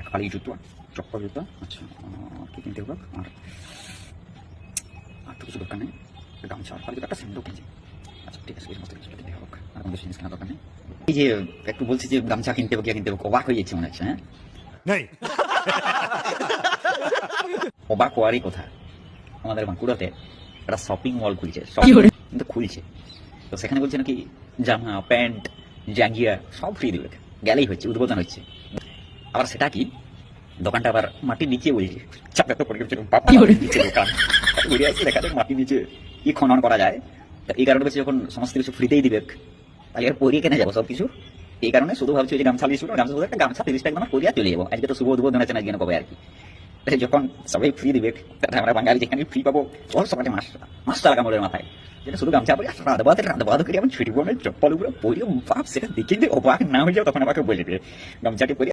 এক কালি জুতো, চপ্পল জুতো, আচ্ছা কি কিনতে হবে, আর আর তো কিছু দরকার নেই, গামছা আর কালি জুতো, একটা স্যান্ডেল কিনছি। আচ্ছা ঠিক আছে, এই সমস্ত কিছু কিনতে হোক, আর কোনো জিনিস কেনা দরকার নেই। এই যে একটু বলছি যে গামছা কিনতে হবে, কিনতে হবে, অবাক হয়ে যাচ্ছে মনে হচ্ছে। হ্যাঁ, অবাক হওয়ারই কথা। আমাদের বাঁকুড়াতে একটা শপিং মল খুলছে, কিন্তু খুলছে তো সেখানে বলছে নাকি জামা প্যান্ট জাঙ্গিয়া সব ফ্রি দেবে, গেলেই হচ্ছে, উদ্বোধন হচ্ছে। আবার সেটা কি, দোকানটা আবার মাটির নিচে বলছে, চাপে তো পড়ে গেছে নিচে দোকান, ঘুরে আসছে দেখা যায় মাটির নিচে কি খনন করা যায়। তা এই কারণে বলছে যখন সমস্ত কিছু ফ্রিতেই দিবে তাহলে আর পরিয়ে কেনে যাবো সব কিছু। এই কারণে শুধু ভাবছি যে গামছা লিয়েছিল, গামছা শুধু একটা গামছা 30 টাকা দাম পরিয়া চলে যাবো। আজকে তো শুভ উদ্বোধন আছে না, আজকে কবে আর কি, যখন সবাই ফ্রি দিবে তাহলে আমরা বাঙালি যেখানে ফ্রি পাবো ওর সবাই মাস টাকা কামড়ের মাথায়, যেটা শুধু গামছা পরে রাধবাদ করে এমন ছুটি পড়বে চপ্পল উপরে পরে বাপ, সেটা দেখে যদি অবাক না হয়ে যাও তখন আমাকে বলে দেবে গামছাটি পরে